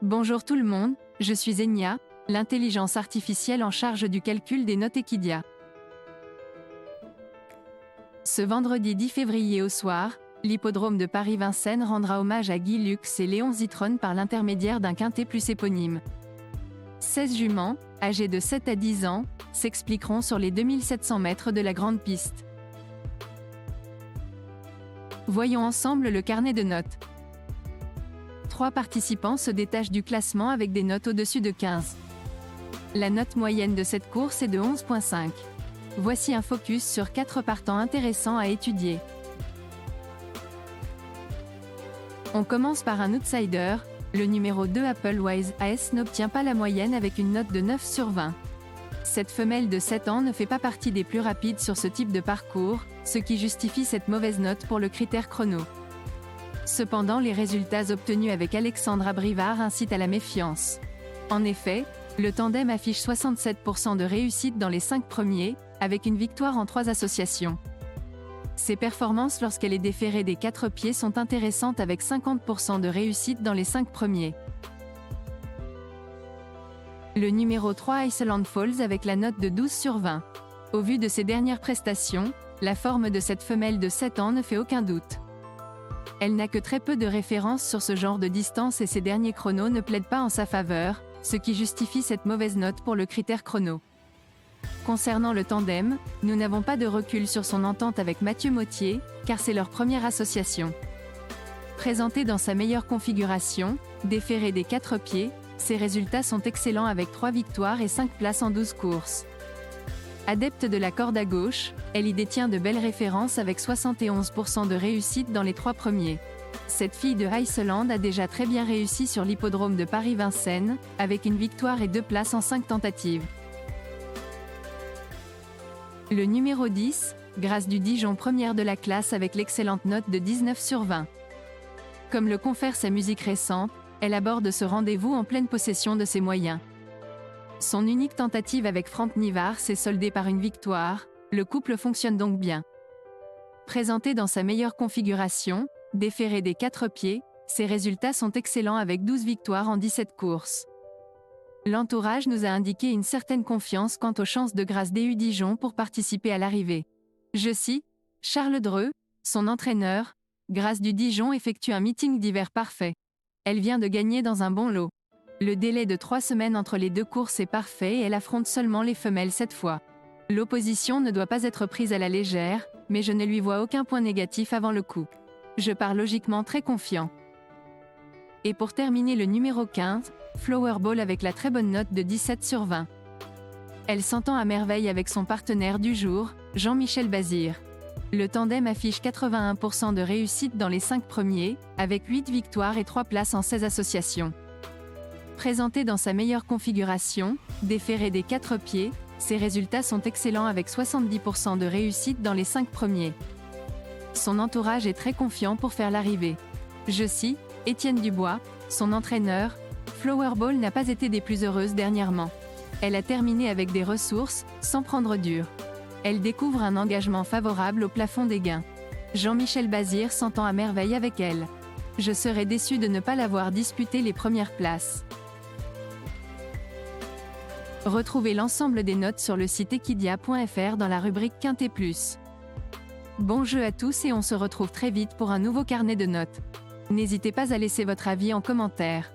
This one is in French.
Bonjour tout le monde, je suis Enya, l'intelligence artificielle en charge du calcul des notes Equidia. Ce vendredi 10 février au soir, l'hippodrome de Paris-Vincennes rendra hommage à Guy Lux et Léon Zitrone par l'intermédiaire d'un quintet plus éponyme. 16 juments, âgées de 7 à 10 ans, s'expliqueront sur les 2700 mètres de la grande piste. Voyons ensemble le carnet de notes. 3 participants se détachent du classement avec des notes au-dessus de 15. La note moyenne de cette course est de 11,5. Voici un focus sur 4 partants intéressants à étudier. On commence par un outsider, le numéro 2 Applewise AS n'obtient pas la moyenne avec une note de 9 sur 20. Cette femelle de 7 ans ne fait pas partie des plus rapides sur ce type de parcours, ce qui justifie cette mauvaise note pour le critère chrono. Cependant, les résultats obtenus avec Alexandra Brivard incitent à la méfiance. En effet, le tandem affiche 67% de réussite dans les 5 premiers, avec une victoire en 3 associations. Ses performances lorsqu'elle est déférée des 4 pieds sont intéressantes avec 50% de réussite dans les 5 premiers. Le numéro 3 Iceland Falls avec la note de 12 sur 20. Au vu de ses dernières prestations, la forme de cette femelle de 7 ans ne fait aucun doute. Elle n'a que très peu de références sur ce genre de distance et ses derniers chronos ne plaident pas en sa faveur, ce qui justifie cette mauvaise note pour le critère chrono. Concernant le tandem, nous n'avons pas de recul sur son entente avec Mathieu Mottier, car c'est leur première association. Présenté dans sa meilleure configuration, déféré des 4 pieds, ses résultats sont excellents avec 3 victoires et 5 places en 12 courses. Adepte de la corde à gauche, elle y détient de belles références avec 71% de réussite dans les 3 premiers. Cette fille de Iceland a déjà très bien réussi sur l'hippodrome de Paris-Vincennes, avec une victoire et 2 places en 5 tentatives. Le numéro 10, Grâce du Dijon première de la classe avec l'excellente note de 19 sur 20. Comme le confère sa musique récente, elle aborde ce rendez-vous en pleine possession de ses moyens. Son unique tentative avec Franck Nivard s'est soldée par une victoire, le couple fonctionne donc bien. Présenté dans sa meilleure configuration, déféré des 4 pieds, ses résultats sont excellents avec 12 victoires en 17 courses. L'entourage nous a indiqué une certaine confiance quant aux chances de Grâce du Dijon pour participer à l'arrivée. Je cite Charles Dreux, son entraîneur, Grâce du Dijon effectue un meeting d'hiver parfait. Elle vient de gagner dans un bon lot. Le délai de 3 semaines entre les 2 courses est parfait et elle affronte seulement les femelles cette fois. L'opposition ne doit pas être prise à la légère, mais je ne lui vois aucun point négatif avant le coup. Je pars logiquement très confiant. Et pour terminer le numéro 15, Flowerball avec la très bonne note de 17 sur 20. Elle s'entend à merveille avec son partenaire du jour, Jean-Michel Bazir. Le tandem affiche 81% de réussite dans les 5 premiers, avec 8 victoires et 3 places en 16 associations. Présenté dans sa meilleure configuration, déféré des 4 pieds, ses résultats sont excellents avec 70% de réussite dans les 5 premiers. Son entourage est très confiant pour faire l'arrivée. Je cite Étienne Dubois, son entraîneur, Flowerball n'a pas été des plus heureuses dernièrement. Elle a terminé avec des ressources, sans prendre dur. Elle découvre un engagement favorable au plafond des gains. Jean-Michel Bazir s'entend à merveille avec elle. Je serais déçu de ne pas l'avoir disputé les premières places. Retrouvez l'ensemble des notes sur le site equidia.fr dans la rubrique Quintet Plus. Bon jeu à tous et on se retrouve très vite pour un nouveau carnet de notes. N'hésitez pas à laisser votre avis en commentaire.